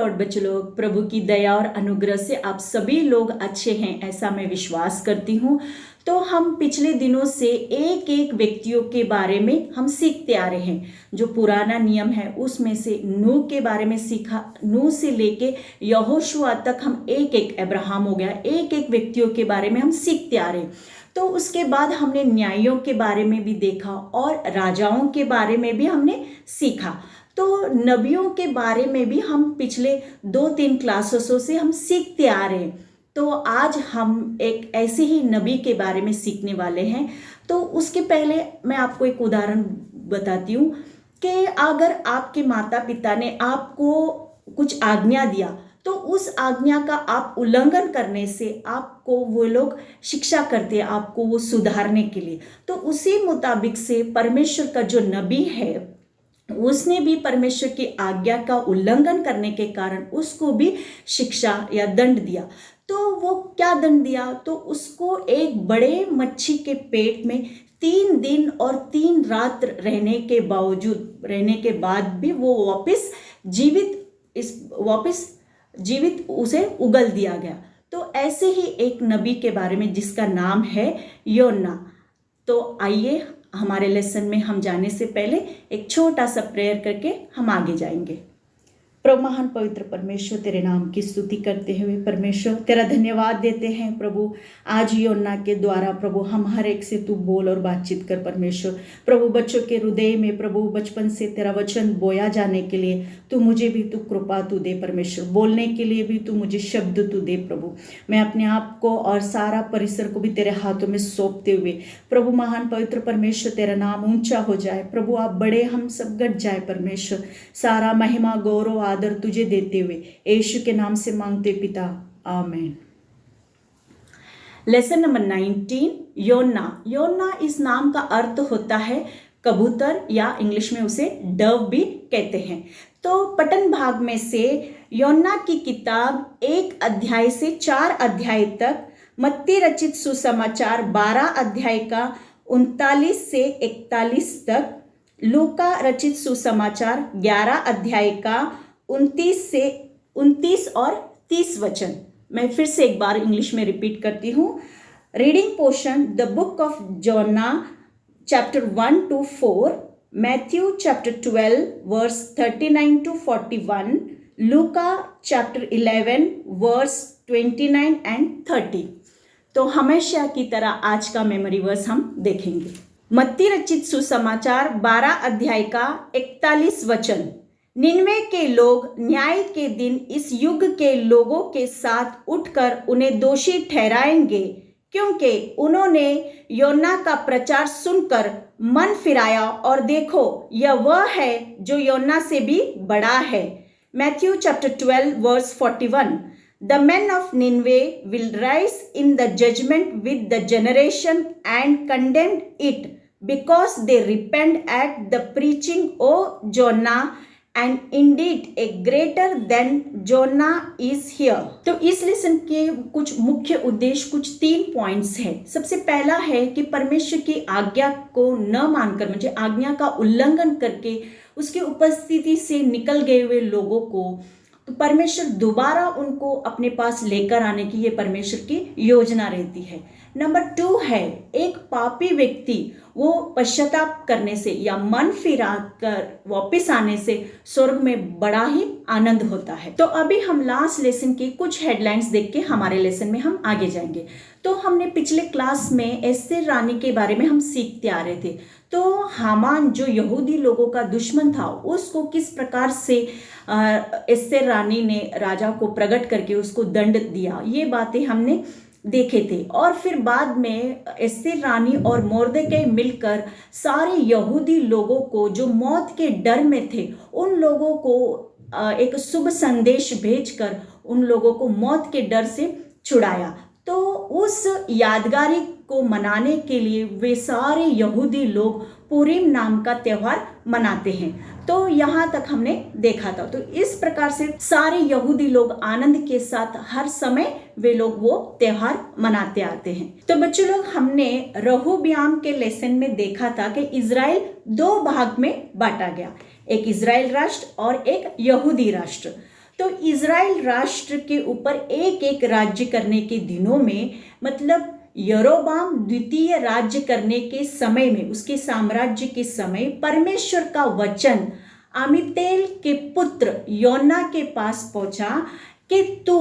Lord बच्चों लोग, प्रभु की दया और अनुग्रह से आप सभी लोग अच्छे हैं ऐसा मैं विश्वास करती हूँ। तो हम पिछले दिनों से एक एक व्यक्तियों के बारे में हम सीखते आ रहे हैं। जो पुराना नियम है उसमें से नूह के बारे में सीखा, नूह से लेके यहोशुआ तक हम एक एक, अब्राहम हो गया, एक एक व्यक्तियों के बारे में हम सीखते आ रहे हैं। तो उसके बाद हमने न्यायों के बारे में भी देखा और राजाओं के बारे में भी हमने सीखा। तो नबियों के बारे में भी हम पिछले 2-3 क्लासों से हम सीखते आ रहे हैं। तो आज हम एक ऐसे ही नबी के बारे में सीखने वाले हैं। तो उसके पहले मैं आपको एक उदाहरण बताती हूँ कि अगर आपके माता पिता ने आपको कुछ आज्ञा दिया तो उस आज्ञा का आप उल्लंघन करने से आपको वो लोग शिक्षा करते हैं, आपको वो सुधारने के लिए। तो उसी मुताबिक से परमेश्वर का जो नबी है उसने भी परमेश्वर की आज्ञा का उल्लंघन करने के कारण उसको भी शिक्षा या दंड दिया। तो वो क्या दंड दिया? तो उसको एक बड़े मच्छी के पेट में 3 दिन और 3 रात रहने के बाद भी वो वापस जीवित उसे उगल दिया गया। तो ऐसे ही एक नबी के बारे में जिसका नाम है योना। तो आइए हमारे लेसन में हम जाने से पहले एक छोटा सा प्रेयर करके हम आगे जाएंगे। प्रभु महान पवित्र परमेश्वर, तेरे नाम की स्तुति करते हुए परमेश्वर तेरा धन्यवाद देते हैं प्रभु। आज योना के द्वारा प्रभु हम हर एक से तू बोल और बातचीत कर परमेश्वर। प्रभु बच्चों के हृदय में प्रभु बचपन से तेरा वचन बोया जाने के लिए तू मुझे भी तू कृपा तू दे परमेश्वर। बोलने के लिए भी तू मुझे शब्द तू दे प्रभु। मैं अपने आप को और सारा परिसर को भी तेरे हाथों में सौंपते हुए प्रभु महान पवित्र परमेश्वर तेरा नाम ऊंचा हो जाए प्रभु। आप बड़े, हम सब गट जाए परमेश्वर। सारा महिमा गौरव आदर तुझे देते हुए यीशु के नाम से मांगते पिता, आमीन। लेसन नंबर 19, योना। योना इस नाम का अर्थ होता है कबूतर या इंग्लिश में उसे डव भी कहते हैं। तो पठन भाग में से योना की किताब 1 अध्याय से 4 अध्याय तक, मत्ती रचित सुसमाचार 12 अध्याय का 39 से 41 तक, लूका रचित सुसमाचार 11 अध्याय का 29 और 30 वचन। मैं फिर से एक बार इंग्लिश में रिपीट करती हूँ। Reading portion, the book of Jonah chapter 1 to 4, Matthew chapter 12 verse 39 to 41, Luka chapter 11 verse 29 and 30। तो हमेशा की तरह आज का मेमोरी वर्स हम देखेंगे। मत्ती रचित सुसमाचार 12 अध्याय का 41 वचन। निनवे के लोग न्याय के दिन इस युग के लोगों के साथ उठकर उन्हें दोषी ठहराएंगे, क्योंकि उन्होंने योना का प्रचार सुनकर मन फिराया, और देखो यह वह है जो योना से भी बड़ा है। Matthew chapter 12 verse 41। The men of Nineveh will rise in the judgment with the generation and condemn it, because they repent at the preaching of Jonah, and indeed a greater than Jonah is here। तो इस lesson के कुछ मुख्य उद्देश्य, कुछ 3 points हैं। सबसे पहला है कि परमेश्वर की आज्ञा को न मानकर, मुझे आज्ञा का उल्लंघन करके उसकी उपस्थिति से निकल गए हुए लोगों को तो परमेश्वर दोबारा उनको अपने पास लेकर आने की ये परमेश्वर की योजना रहती है। नंबर 2 है, एक पापी व्यक्ति वो पश्चाताप करने से या मन फिरा कर वापस आने से स्वर्ग में बड़ा ही आनंद होता है। तो अभी हम लास्ट लेसन की कुछ हेडलाइंस देख के हमारे लेसन में हम आगे जाएंगे। तो हमने पिछले क्लास में एस्तेर रानी के बारे में हम सीखते आ रहे थे। तो हामान जो यहूदी लोगों का दुश्मन था, उसको किस प्रकार से एस्तेर रानी ने राजा को प्रकट करके उसको दंड दिया, ये बातें हमने देखे थे। और फिर बाद में एस्तेर रानी और मोर्देकै मिलकर सारे यहूदी लोगों को जो मौत के डर में थे, उन लोगों को एक शुभ संदेश भेजकर उन लोगों को मौत के डर से छुड़ाया। तो उस यादगारी को मनाने के लिए वे सारे यहूदी लोग पुरीम नाम का त्यौहार मनाते हैं। तो यहाँ तक हमने देखा था। तो इस प्रकार से सारे यहूदी लोग आनंद के साथ हर समय वे लोग वो त्यौहार मनाते आते हैं। तो बच्चों लोग, हमने रहोबियाम के लेसन में देखा था कि इजराइल 2 भाग में बांटा गया, एक इजराइल राष्ट्र और एक यहूदी राष्ट्र। तो इज़राइल राष्ट्र के ऊपर एक एक राज्य करने के दिनों में, मतलब यरोबाम द्वितीय राज्य करने के समय में, उसके साम्राज्य के समय, परमेश्वर का वचन अमित्तेल के पुत्र योना के पास पहुंचा कि तू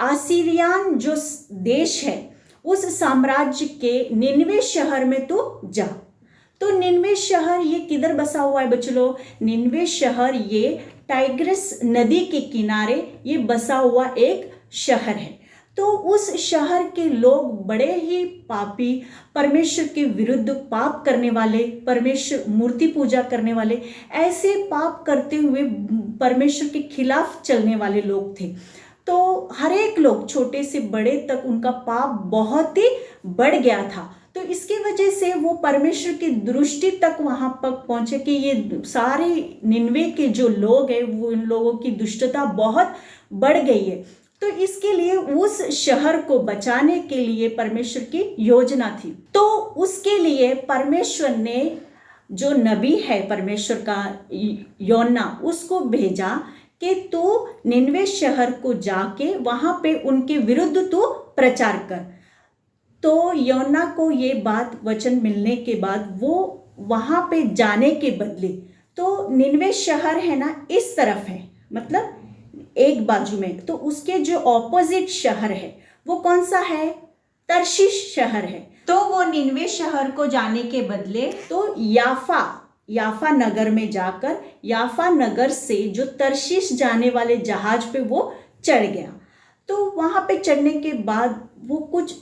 आसीरियन जो देश है उस साम्राज्य के निनवे शहर में तू जा। तो निनवे शहर ये किधर बसा हुआ है बच्चों लोग? निनवे शहर ये टाइग्रिस नदी के किनारे ये बसा हुआ एक शहर है। तो उस शहर के लोग बड़े ही पापी, परमेश्वर के विरुद्ध पाप करने वाले, परमेश्वर मूर्ति पूजा करने वाले, ऐसे पाप करते हुए परमेश्वर के खिलाफ चलने वाले लोग थे। तो हर एक लोग छोटे से बड़े तक उनका पाप बहुत ही बढ़ गया था। तो इसकी वजह से वो परमेश्वर की दृष्टि तक वहां पर पहुंचे कि ये सारे निनवे के जो लोग हैं वो इन लोगों की दुष्टता बहुत बढ़ गई है। तो इसके लिए उस शहर को बचाने के लिए परमेश्वर की योजना थी। तो उसके लिए परमेश्वर ने जो नबी है परमेश्वर का योना, उसको भेजा कि तू निनवे शहर को जाके वहां पे उनके विरुद्ध तू प्रचार कर। तो योना को ये बात वचन मिलने के बाद वो वहां पे जाने के बदले, तो निनवे शहर है ना इस तरफ है, मतलब एक बाजू में, तो उसके जो ऑपोजिट शहर है वो कौन सा है? तर्शीश शहर है। तो वो निनवे शहर को जाने के बदले तो याफा नगर में जाकर याफा नगर से जो तर्शीश जाने वाले जहाज पे वो चढ़ गया। तो वहां पे चढ़ने के बाद वो कुछ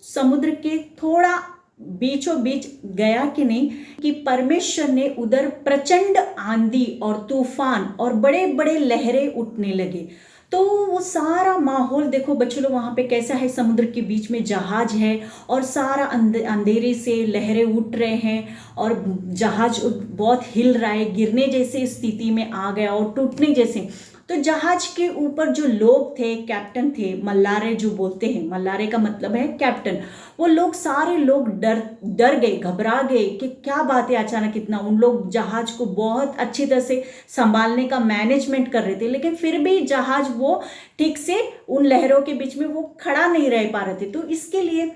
समुद्र के थोड़ा बीचों बीच गया कि नहीं, कि परमेश्वर ने उधर प्रचंड आंधी और तूफान और बड़े बड़े लहरें उठने लगे। तो वो सारा माहौल देखो बच्चों लोग, वहाँ पे कैसा है, समुद्र के बीच में जहाज है और सारा अंधेरे से लहरें उठ रहे हैं और जहाज बहुत हिल रहा है, गिरने जैसे स्थिति में आ गया और टूटने जैसे। तो जहाज के ऊपर जो लोग थे, कैप्टन थे, मल्लारे जो बोलते हैं, मल्लारे का मतलब है कैप्टन, वो लोग सारे लोग डर गए, घबरा गए कि क्या बात है अचानक इतना। उन लोग जहाज को बहुत अच्छी तरह से संभालने का मैनेजमेंट कर रहे थे, लेकिन फिर भी जहाज वो ठीक से उन लहरों के बीच में वो खड़ा नहीं रह पा रहे थे। तो इसके लिए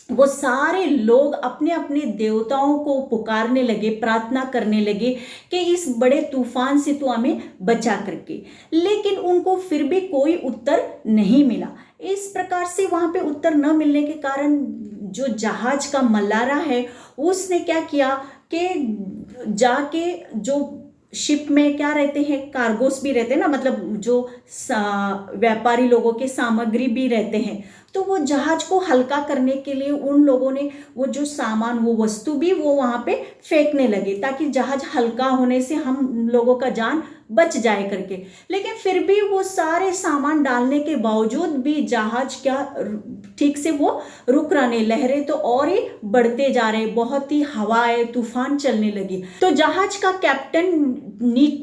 वो सारे लोग अपने अपने देवताओं को पुकारने लगे, प्रार्थना करने लगे कि इस बड़े तूफान से तो हमें बचा करके, लेकिन उनको फिर भी कोई उत्तर नहीं मिला। इस प्रकार से वहां पे उत्तर न मिलने के कारण जो जहाज का मल्लारा है उसने क्या किया कि जाके जो शिप में क्या रहते हैं, कार्गोस भी रहते हैं ना, मतलब जो व्यापारी लोगों के सामग्री भी रहते हैं, तो वो जहाज को हल्का करने के लिए उन लोगों ने वो जो सामान, वो वस्तु भी वो वहां पे फेंकने लगे ताकि जहाज हल्का होने से हम लोगों का जान बच जाए करके। लेकिन फिर भी वो सारे सामान डालने के बावजूद भी जहाज क्या ठीक से वो रुक रहा नहीं, लहरें तो और ही बढ़ते जा रहे, बहुत ही हवाएं तूफान चलने लगी। तो जहाज का कैप्टन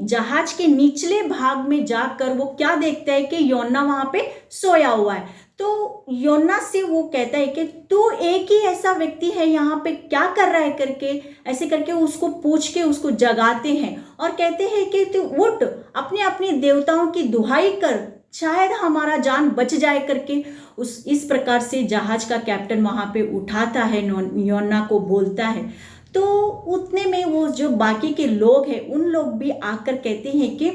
जहाज के निचले भाग में जाकर वो क्या देखता है कि योना वहां पे सोया हुआ है। तो योना से वो कहता है कि तू एक ही ऐसा व्यक्ति है यहाँ पे, क्या कर रहा है करके, ऐसे करके उसको पूछ के उसको जगाते हैं और कहते हैं कि तू उठ, अपने अपने देवताओं की दुहाई कर, शायद हमारा जान बच जाए करके। इस प्रकार से जहाज का कैप्टन वहां पे उठाता है, योना को बोलता है। तो उतने में वो जो बाकी के लोग हैं उन लोग भी आकर कहते हैं कि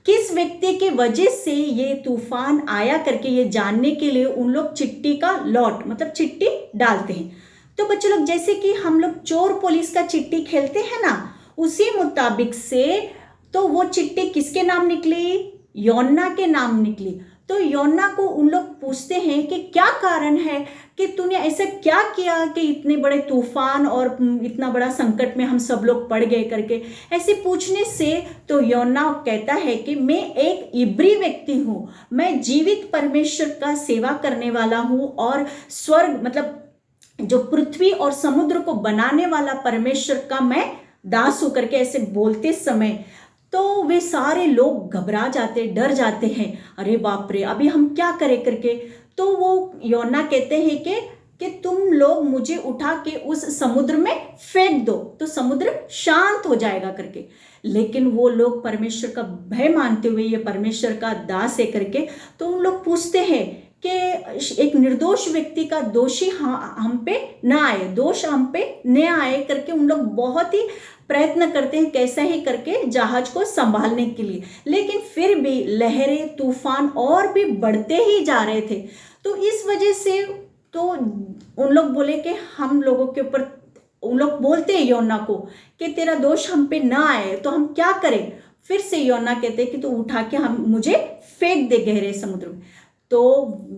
किस व्यक्ति के वजह से ये तूफान आया करके, ये जानने के लिए उन लोग चिट्ठी का लॉट, मतलब चिट्ठी डालते हैं। तो बच्चों लोग जैसे कि हम लोग चोर पुलिस का चिट्ठी खेलते हैं ना, उसी मुताबिक से तो वो चिट्ठी किसके नाम निकली? योना के नाम निकली। तो योना को उन लोग पूछते हैं कि क्या कारण है कि तूने ऐसा क्या किया कि इतने बड़े तूफान और इतना बड़ा संकट में हम सब लोग पड़ गए करके। ऐसे पूछने से तो योना कहता है कि मैं एक इब्री व्यक्ति हूँ, मैं जीवित परमेश्वर का सेवा करने वाला हूँ और स्वर्ग मतलब जो पृथ्वी और समुद्र को बनाने वाला परमेश्वर का मैं दास होकर के ऐसे बोलते समय तो वे सारे लोग घबरा जाते, डर जाते हैं, अरे बाप रे अभी हम क्या करें करके। तो वो योना कहते हैं कि कि तुम लोग मुझे उठा के उस समुद्र में फेंक दो तो समुद्र शांत हो जाएगा करके। लेकिन वो लोग परमेश्वर का भय मानते हुए, ये परमेश्वर का दास है करके, तो उन लोग पूछते हैं कि एक निर्दोष व्यक्ति का दोषी हम पे ना आए, दोष हम पे न आए करके उन लोग बहुत ही प्रयत्न करते हैं कैसा ही करके जहाज को संभालने के लिए। लेकिन फिर भी लहरें तूफान और भी बढ़ते ही जा रहे थे। तो इस वजह से तो उन लोग बोले कि हम लोगों के ऊपर, उन लोग बोलते हैं योना को कि तेरा दोष हम पे ना आए तो हम क्या करें। फिर से योना कहते हैं कि तू उठा के हम मुझे फेंक दे गहरे समुद्र में। तो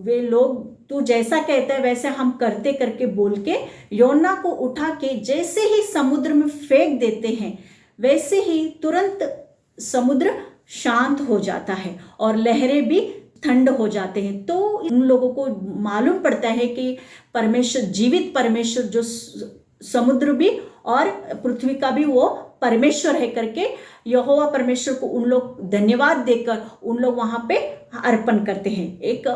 वे लोग तू जैसा कहता है वैसे हम करते करके बोल के योना को उठा के जैसे ही समुद्र में फेंक देते हैं, वैसे ही तुरंत समुद्र शांत हो जाता है और लहरें भी ठंड हो जाते हैं। तो उन लोगों को मालूम पड़ता है कि परमेश्वर, जीवित परमेश्वर जो समुद्र भी और पृथ्वी का भी वो परमेश्वर है करके यहोवा परमेश्वर को उन लोग धन्यवाद देकर उन लोग वहां पे अर्पण करते हैं। एक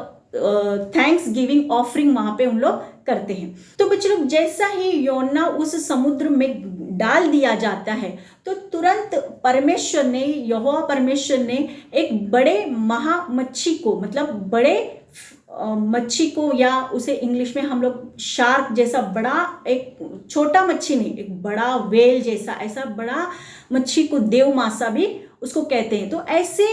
थैंक्स गिविंग ऑफरिंग वहां पे उन लोग करते हैं। तो बच्चे लोग, जैसा ही योना उस समुद्र में डाल दिया जाता है तो तुरंत परमेश्वर ने, यहोवा परमेश्वर ने एक बड़े महा मच्छी को, मतलब बड़े मच्छी को, या उसे इंग्लिश में हम लोग शार्क जैसा बड़ा, एक छोटा मच्छी नहीं, एक बड़ा वेल जैसा, ऐसा बड़ा मच्छी को देव मासा भी उसको कहते हैं। तो ऐसे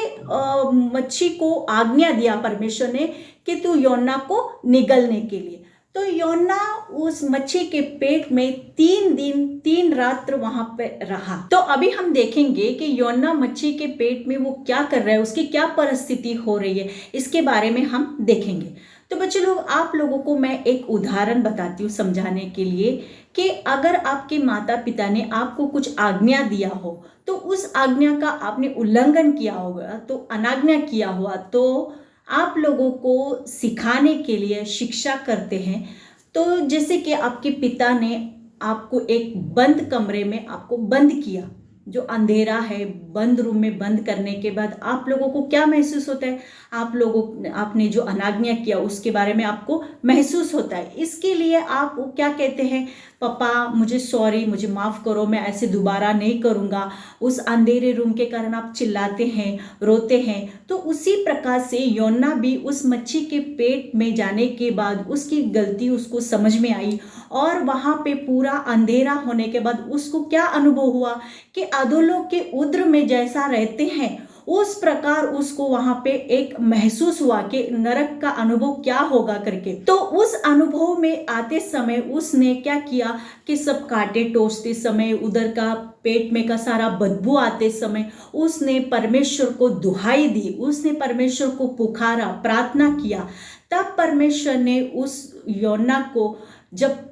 मच्छी को आज्ञा दिया परमेश्वर ने कि तू योना को निगलने के लिए। तो योना उस मच्छी के पेट में 3 दिन 3 रात वहां पे रहा। तो अभी हम देखेंगे कि योना मच्छी के पेट में वो क्या कर रहा है, उसकी क्या परिस्थिति हो रही है, इसके बारे में हम देखेंगे। तो बच्चे लोग, आप लोगों को मैं एक उदाहरण बताती हूँ समझाने के लिए कि अगर आपके माता पिता ने आपको कुछ आज्ञा दिया हो तो उस आज्ञा का आपने उल्लंघन किया होगा, तो अनाज्ञा किया हुआ, तो आप लोगों को सिखाने के लिए शिक्षा करते हैं। तो जैसे कि आपके पिता ने आपको एक बंद कमरे में आपको बंद किया, जो अंधेरा है, बंद रूम में बंद करने के बाद आप लोगों को क्या महसूस होता है? आपने जो अनाज्ञा किया उसके बारे में आपको महसूस होता है। इसके लिए आप क्या कहते हैं? पापा मुझे सॉरी, मुझे माफ़ करो, मैं ऐसे दोबारा नहीं करूँगा। उस अंधेरे रूम के कारण आप चिल्लाते हैं, रोते हैं। तो उसी प्रकार से योना भी उस मच्छी के पेट में जाने के बाद उसकी गलती उसको समझ में आई और वहाँ पे पूरा अंधेरा होने के बाद उसको क्या अनुभव हुआ कि अधोलोक के उद्र में जैसा रहते हैं उस प्रकार उसको वहां पे एक महसूस हुआ कि नरक का अनुभव क्या होगा करके। तो उस अनुभव में आते समय उसने क्या किया कि सब कांटे टोसते समय, उधर का पेट में का सारा बदबू आते समय उसने परमेश्वर को दुहाई दी, उसने परमेश्वर को पुकारा, प्रार्थना किया। तब परमेश्वर ने उस योना को, जब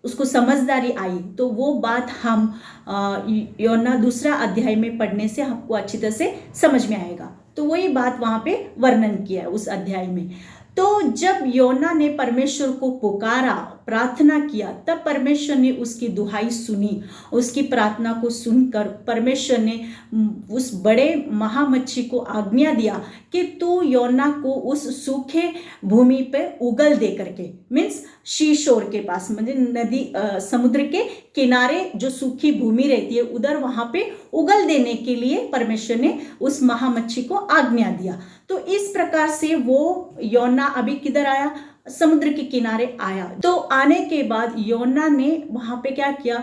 उसको समझदारी आई, तो वो बात हम योना 2 अध्याय में पढ़ने से हमको अच्छी तरह से समझ में आएगा। तो वही बात वहाँ पे वर्णन किया है उस अध्याय में। तो जब योना ने परमेश्वर को पुकारा, प्रार्थना किया, तब परमेश्वर ने उसकी दुहाई सुनी। उसकी प्रार्थना को सुनकर परमेश्वर ने उस बड़े महामच्छी को आज्ञा दिया कि तू योना को उस सूखे भूमि पे उगल दे करके, मीन्स शीशोर के पास, मतलब नदी समुद्र के किनारे जो सूखी भूमि रहती है उधर वहां पे उगल देने के लिए परमेश्वर ने उस महामच्छी को आज्ञा दिया। तो इस प्रकार से वो योना अभी किधर आया? समुद्र के किनारे आया। तो आने के बाद योना ने वहां पे क्या किया?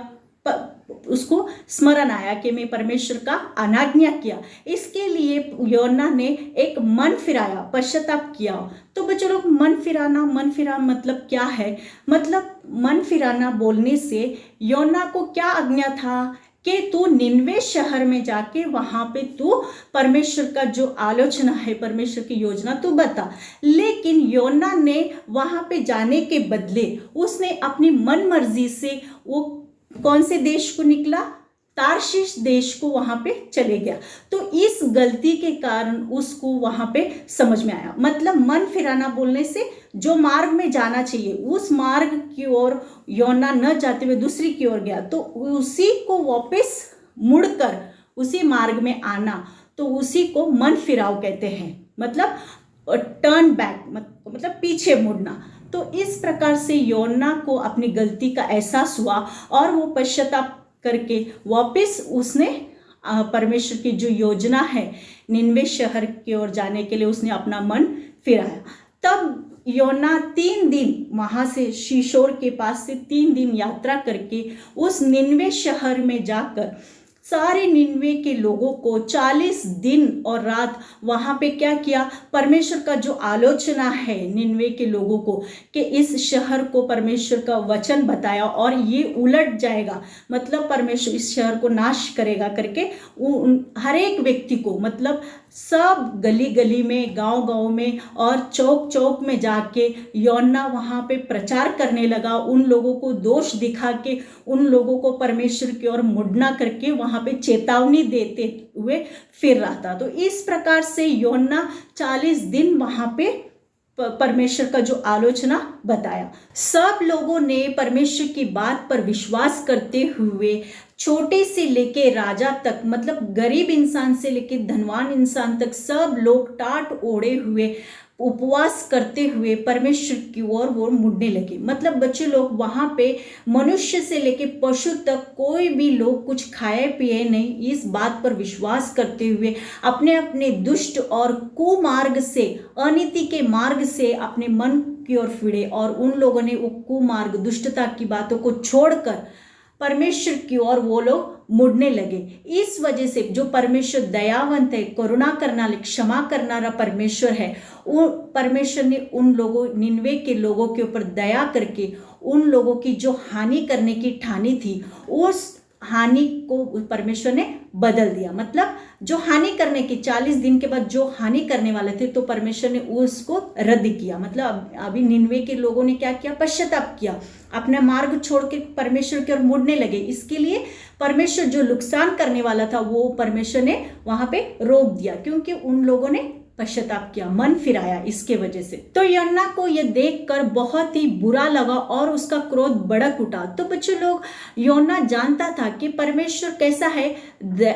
उसको स्मरण आया कि मैं परमेश्वर का अनाज्ञा किया। इसके लिए योना ने एक मन फिराया, पश्चाताप किया। तो बच्चों लोग, मन फिराना मतलब क्या है? मतलब मन फिराना बोलने से योना को क्या आज्ञा था कि तू निनवे शहर में जाके वहां पे तू परमेश्वर का जो आलोचना है, परमेश्वर की योजना तू बता। लेकिन योना ने वहां पे जाने के बदले उसने अपनी मन मर्जी से वो कौन से देश को निकला? तार्शीश देश को वहां पे चले गया। तो इस गलती के कारण उसको वहां पे समझ में आया। मतलब मन फिराना बोलने से जो मार्ग में जाना चाहिए उस मार्ग की ओर योना न जाते हुए दूसरी की ओर गया, तो उसी को वापस मुड़कर उसी मार्ग में आना, तो उसी को मन फिराव कहते हैं। मतलब टर्न बैक, मतलब पीछे मुड़ना। तो इस प्रकार से योना को अपनी गलती का एहसास हुआ और वो पश्चाताप करके वापस उसने परमेश्वर की जो योजना है निनवे शहर की ओर जाने के लिए उसने अपना मन फिराया। तब योना 3 दिन वहां से शीशोर के पास से 3 दिन यात्रा करके उस निनवे शहर में जाकर सारे निनवे के लोगों को 40 दिन और रात वहां पे क्या किया, परमेश्वर का जो आलोचना है निनवे के लोगों को कि इस शहर को परमेश्वर का वचन बताया और ये उलट जाएगा, मतलब परमेश्वर इस शहर को नाश करेगा करके हर एक व्यक्ति को, मतलब सब गली गली में, गांव गांव में और चौक चौक में जाके योना वहां पे प्रचार करने लगा, उन लोगों को दोष दिखा के उन लोगों को परमेश्वर की ओर मुड़ना करके वहां पे चेतावनी देते हुए फिर रहा था। तो इस प्रकार से योना 40 दिन वहां पे परमेश्वर का जो आलोचना बताया। सब लोगों ने परमेश्वर की बात पर विश्वास करते हुए छोटे से लेके राजा तक, मतलब गरीब इंसान से लेके धनवान इंसान तक सब लोग टाट ओढ़े हुए उपवास करते हुए परमेश्वर की ओर वो मुड़ने लगे। मतलब बच्चे लोग वहां पे मनुष्य से लेके पशु तक कोई भी लोग कुछ खाए पिए नहीं, इस बात पर विश्वास करते हुए अपने अपने दुष्ट और कुमार्ग से, अनीति के मार्ग से अपने मन की ओर फिरे और उन लोगों ने वो कुमार्ग दुष्टता की बातों को छोड़कर परमेश्वर की ओर वो लोग मुड़ने लगे। इस वजह से जो परमेश्वर दयावंत है, करुणा करना, क्षमा करनारा परमेश्वर है, वो परमेश्वर ने उन लोगों, निनवे के लोगों के ऊपर दया करके उन लोगों की जो हानि करने की ठानी थी उस हानि को परमेश्वर ने बदल दिया। मतलब जो हानि करने की 40 दिन के बाद जो हानि करने वाले थे तो परमेश्वर ने उसको रद्द किया। मतलब अभी निनवे के लोगों ने क्या किया, पश्चाताप किया, अपना मार्ग छोड़ के परमेश्वर की ओर मुड़ने लगे। इसके लिए परमेश्वर जो नुकसान करने वाला था वो परमेश्वर ने वहां पे रोक दिया, क्योंकि उन लोगों ने पश्चाताप किया, मन फिराया इसके वजह से। तो योना को यह देखकर बहुत ही बुरा लगा और उसका क्रोध भड़क उठा। तो बच्चों लोग, योना जानता था कि परमेश्वर कैसा है,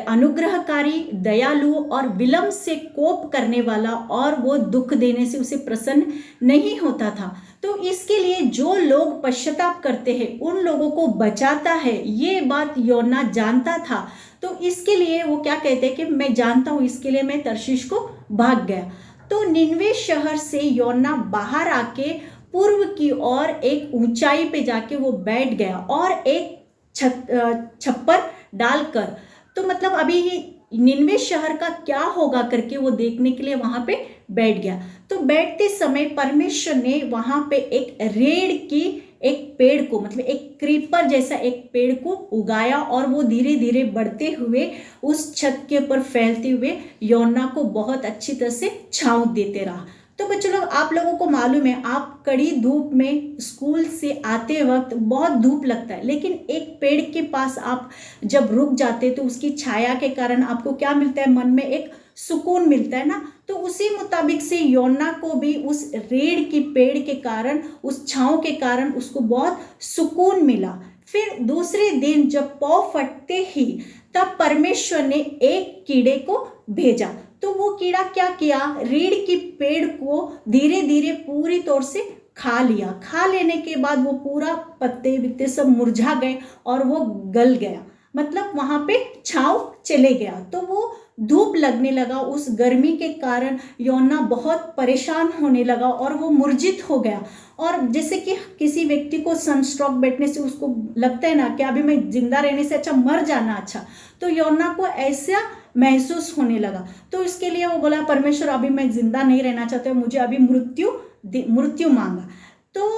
अनुग्रहकारी, दयालु और विलंब से कोप करने वाला, और वो दुख देने से उसे प्रसन्न नहीं होता था। तो इसके लिए जो लोग पश्चाताप करते हैं उन लोगों को बचाता है, ये बात योना जानता था। तो इसके लिए वो क्या कहते हैं कि मैं जानता हूं, इसके लिए मैं तर्शीश को भाग गया। तो निनवे शहर से योना बाहर आके पूर्व की ओर एक ऊंचाई पे जाके वो बैठ गया और एक छप्पर डालकर, तो मतलब अभी निनवे शहर का क्या होगा करके वो देखने के लिए वहां पे बैठ गया। तो बैठते समय परमेश्वर ने वहां पे एक रेड़ की एक पेड़ को, मतलब एक क्रीपर जैसा एक पेड़ को उगाया और वो धीरे धीरे बढ़ते हुए उस छत के ऊपर फैलते हुए योना को बहुत अच्छी तरह से छांव देते रहा। तो बच्चों लोग, आप लोगों को मालूम है, आप कड़ी धूप में स्कूल से आते वक्त बहुत धूप लगता है, लेकिन एक पेड़ के पास आप जब रुक जाते तो उसकी छाया के कारण आपको क्या मिलता है, मन में एक सुकून मिलता है ना। तो उसी मुताबिक से योना को भी उस रेड़ की पेड़ के कारण, उस छांव के कारण उसको बहुत सुकून मिला। फिर दूसरे दिन जब पौ फटते ही तब परमेश्वर ने एक कीड़े को भेजा। तो वो कीड़ा क्या किया, रीढ़ की पेड़ को धीरे धीरे पूरी तौर से खा लिया। खा लेने के बाद वो पूरा पत्ते वित्ते सब मुरझा गए और वो गल गया, मतलब वहां पे छांव चले गया। तो वो धूप लगने लगा, उस गर्मी के कारण योना बहुत परेशान होने लगा और वो मूर्छित हो गया। और जैसे कि किसी व्यक्ति को सनस्ट्रोक बैठने से उसको लगता है ना कि अभी मैं जिंदा रहने से अच्छा मर जाना अच्छा, तो योना को ऐसा महसूस होने लगा। तो इसके लिए वो बोला, परमेश्वर अभी मैं जिंदा नहीं रहना चाहता, मुझे अभी मृत्यु मांगा। तो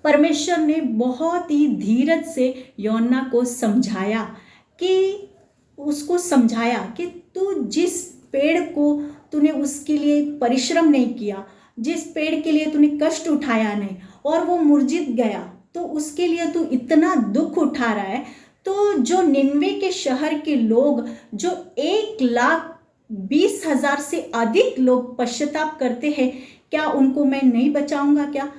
परमेश्वर ने बहुत ही धीरज से योना को समझाया कि तू जिस पेड़ को तूने उसके लिए परिश्रम नहीं किया, जिस पेड़ के लिए तूने कष्ट उठाया नहीं और वो मुरझित गया, तो उसके लिए तू इतना दुख उठा रहा है। तो जो निनवे के शहर के लोग, जो 1,20,000 से अधिक लोग पश्चाताप करते हैं, क्या उनको मैं नहीं बचाऊंगा क्या?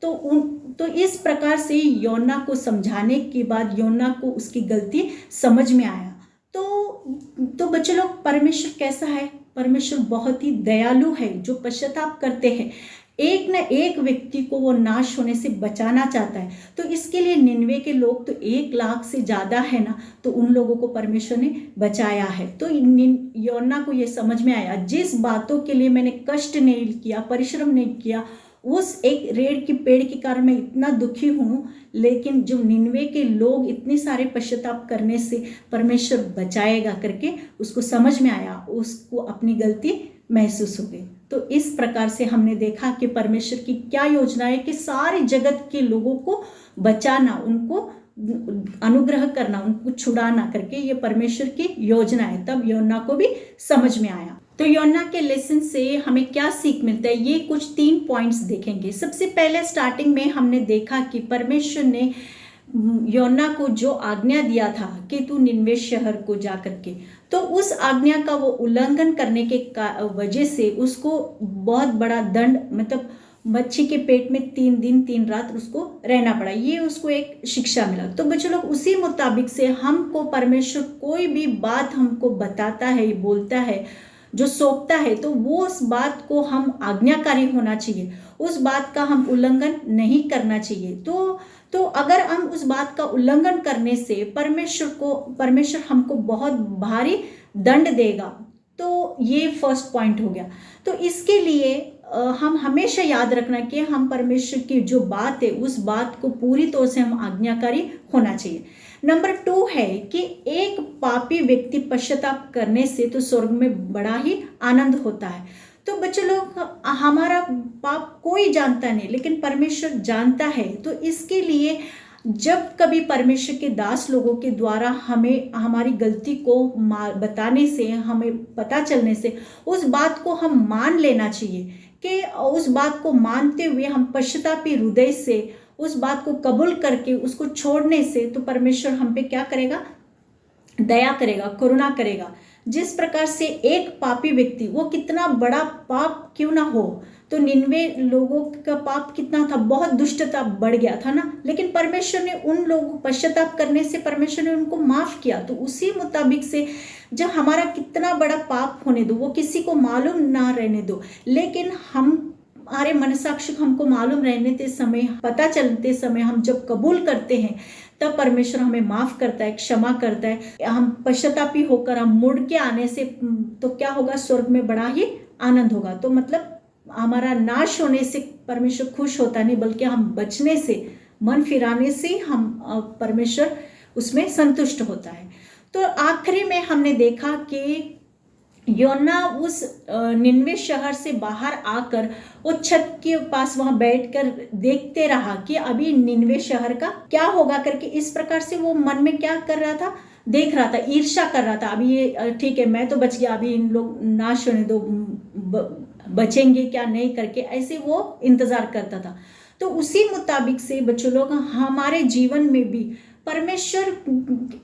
तो इस प्रकार से योना को समझाने के बाद योना को उसकी गलती समझ में आया। तो बच्चे लोग, परमेश्वर कैसा है? परमेश्वर बहुत ही दयालु है। जो पश्चाताप करते हैं, एक न एक व्यक्ति को वो नाश होने से बचाना चाहता है। तो इसके लिए निन्वे के लोग तो 1 लाख से ज़्यादा है ना, तो उन लोगों को परमेश्वर ने बचाया है। तो योना को ये समझ में आया, जिस बातों के लिए मैंने कष्ट नहीं किया, परिश्रम नहीं किया, उस एक रेड़ की पेड़ के कारण मैं इतना दुखी हूँ, लेकिन जो निन्वे के लोग इतने सारे पश्चाताप करने से परमेश्वर बचाएगा करके उसको समझ में आया, उसको अपनी गलती महसूस हो गई। तो इस प्रकार से हमने देखा कि परमेश्वर की क्या योजना है कि सारे जगत के लोगों को बचाना, उनको अनुग्रह करना, उनको छुड़ाना करके ये परमेश्वर की योजना है। तब योना को भी समझ में आया। तो योना के लेसन से हमें क्या सीख मिलता है, ये कुछ 3 पॉइंट्स देखेंगे। सबसे पहले स्टार्टिंग में हमने देखा कि परमेश्वर ने योना को जो आज्ञा दिया था कि तू निन्वे शहर को जा करके, तो उस आज्ञा का वो उल्लंघन करने के वजह से उसको बहुत बड़ा दंड, मतलब मच्छी के पेट में 3 दिन 3 रात उसको रहना पड़ा। ये उसको एक शिक्षा मिला। तो बच्चों लोग उसी मुताबिक से हमको परमेश्वर कोई भी बात हमको बताता है, बोलता है, जो सौंपता है, तो वो उस बात को हम आज्ञाकारी होना चाहिए, उस बात का हम उल्लंघन नहीं करना चाहिए। तो अगर हम उस बात का उल्लंघन करने से परमेश्वर हमको बहुत भारी दंड देगा। तो ये फर्स्ट पॉइंट हो गया। तो इसके लिए हम हमेशा याद रखना कि हम परमेश्वर की जो बात है उस बात को पूरी तौर से हम आज्ञाकारी होना चाहिए। नंबर 2 है कि एक पापी व्यक्ति पश्चाताप करने से तो स्वर्ग में बड़ा ही आनंद होता है। तो बच्चों लोग, हमारा पाप कोई जानता नहीं, लेकिन परमेश्वर जानता है। तो इसके लिए जब कभी परमेश्वर के दास लोगों के द्वारा हमें हमारी गलती को बताने से, हमें पता चलने से, उस बात को हम मान लेना चाहिए कि उस बात को मानते हुए हम पश्चातापी हृदय से उस बात को कबूल करके उसको छोड़ने से तो परमेश्वर हम पे क्या करेगा, दया करेगा, करुणा करेगा। जिस प्रकार से एक पापी व्यक्ति, वो कितना बड़ा पाप क्यों ना हो, तो निन्वे लोगों का पाप कितना था, बहुत दुष्टता बढ़ गया था ना, लेकिन परमेश्वर ने उन लोगों को पश्चाताप करने से परमेश्वर ने उनको माफ किया। तो उसी मुताबिक से जब हमारा कितना बड़ा पाप होने दो, वो किसी को मालूम ना रहने दो, लेकिन हमारे मनसाक्षी हमको मालूम रहने के समय, पता चलते समय हम जब कबूल करते हैं, तब परमेश्वर हमें माफ करता है, क्षमा करता है। हम पश्चातापी होकर हम मुड़ के आने से तो क्या होगा, स्वर्ग में बड़ा ही आनंद होगा। तो मतलब हमारा नाश होने से परमेश्वर खुश होता नहीं, बल्कि हम बचने से, मन फिराने से हम परमेश्वर उसमें संतुष्ट होता है। तो आखिरी में हमने देखा कि योना उस निन्वे शहर से बाहर आकर वो छत के पास वहां बैठकर देखते रहा कि अभी निन्वे शहर का क्या होगा करके। इस प्रकार से वो मन में क्या कर रहा था, देख रहा था, ईर्ष्या कर रहा था। अभी ये ठीक है, मैं तो बच गया, अभी इन लोग नाश होने दो, बचेंगे क्या नहीं करके, ऐसे वो इंतजार करता था। तो उसी मुताबिक से बच्चों लोग, हमारे जीवन में भी परमेश्वर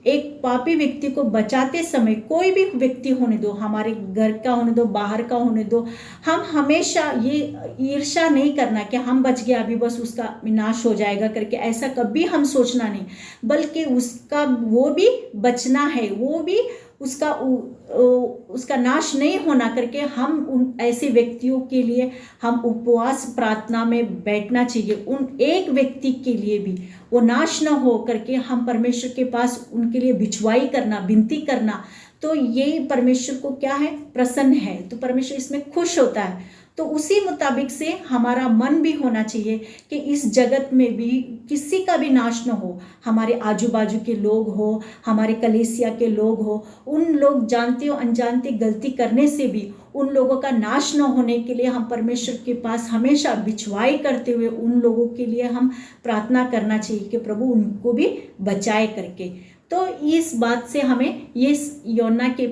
एक पापी व्यक्ति को बचाते समय, कोई भी व्यक्ति होने दो, हमारे घर का होने दो, बाहर का होने दो, हम हमेशा ये ईर्ष्या नहीं करना कि हम बच गया, अभी बस उसका विनाश हो जाएगा करके, ऐसा कभी हम सोचना नहीं, बल्कि उसका वो भी बचना है, वो भी उसका नाश नहीं होना करके हम उन ऐसे व्यक्तियों के लिए हम उपवास प्रार्थना में बैठना चाहिए। उन एक व्यक्ति के लिए भी वो नाश न हो करके हम परमेश्वर के पास उनके लिए भिक्षुआई करना, विनती करना, तो ये परमेश्वर को क्या है, प्रसन्न है। तो परमेश्वर इसमें खुश होता है। तो उसी मुताबिक से हमारा मन भी होना चाहिए कि इस जगत में भी किसी का भी नाश न हो, हमारे आजू बाजू के लोग हो, हमारे कलीसिया के लोग हो, उन लोग जानते हो अनजानते गलती करने से भी उन लोगों का नाश न होने के लिए हम परमेश्वर के पास हमेशा भिक्षुआई करते हुए उन लोगों के लिए हम प्रार्थना करना चाहिए कि प्रभु उनको भी बचाए करके। तो इस बात से हमें, ये योना के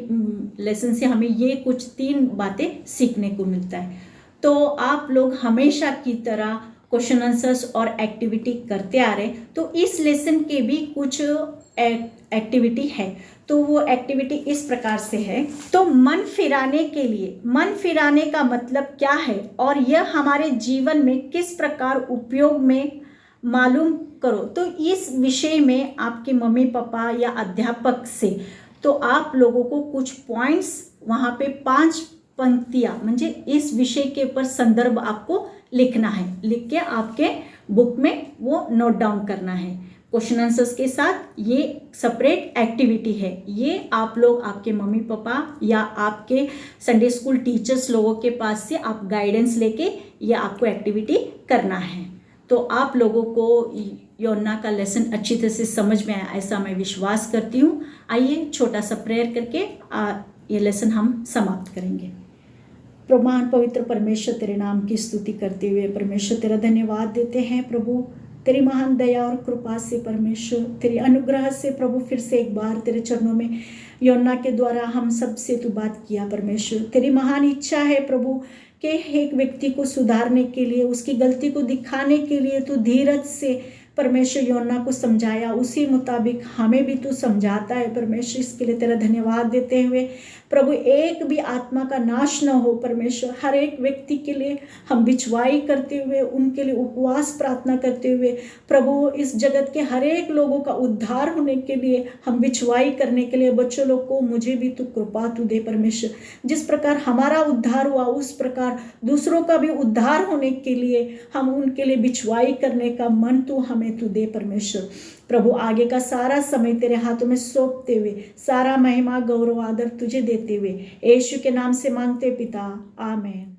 लेसन से हमें ये कुछ 3 बातें सीखने को मिलता है। तो आप लोग हमेशा की तरह क्वेश्चन आंसर्स और एक्टिविटी करते आ रहे, तो इस लेसन के भी कुछ एक्टिविटी है। तो वो एक्टिविटी इस प्रकार से है। तो मन फिराने के लिए, मन फिराने का मतलब क्या है और यह हमारे जीवन में किस प्रकार उपयोग में मालूम करो। तो इस विषय में आपके मम्मी पापा या अध्यापक से तो आप लोगों को कुछ पॉइंट्स वहाँ पे 5 पंक्तियाँ, म्हणजे इस विषय के ऊपर संदर्भ आपको लिखना है, लिख के आपके बुक में वो नोट डाउन करना है। क्वेश्चन आंसर्स के साथ ये सेपरेट एक्टिविटी है, ये आप लोग आपके मम्मी पापा या आपके संडे स्कूल टीचर्स लोगों के पास से आप गाइडेंस लेके ये आपको एक्टिविटी करना है। तो आप लोगों को योना का लेसन अच्छी तरह से समझ में आया ऐसा मैं विश्वास करती हूँ। आइए छोटा सा प्रेयर करके ये लेसन हम समाप्त करेंगे। प्रमाण पवित्र परमेश्वर, तेरे नाम की स्तुति करते हुए परमेश्वर तेरा धन्यवाद देते हैं प्रभु, तेरी महान दया और कृपा से परमेश्वर, तेरी अनुग्रह से प्रभु फिर से एक बार तेरे चरणों में योना के द्वारा हम सब से तू बात किया परमेश्वर। तेरी महान इच्छा है प्रभु कि एक व्यक्ति को सुधारने के लिए, उसकी गलती को दिखाने के लिए तू धीरज से परमेश्वर योना को समझाया, उसी मुताबिक हमें भी तू समझाता है परमेश्वर। इसके लिए तेरा धन्यवाद देते हुए प्रभु, एक भी आत्मा का नाश न हो परमेश्वर। हर एक व्यक्ति के लिए हम बिछवाई करते हुए, उनके लिए उपवास प्रार्थना करते हुए प्रभु, इस जगत के हर एक लोगों का उद्धार होने के लिए हम बिछवाई करने के लिए बच्चों लोग को, मुझे भी तू कृपा तू दे परमेश्वर। जिस प्रकार हमारा उद्धार हुआ उस प्रकार दूसरों का भी उद्धार होने के लिए हम उनके लिए बिछवाई करने का मन तू हमें तू दे परमेश्वर। प्रभु, आगे का सारा समय तेरे हाथों में सौंपते हुए, सारा महिमा गौरव आदर तुझे देते हुए यीशु के नाम से मांगते पिता, आमीन।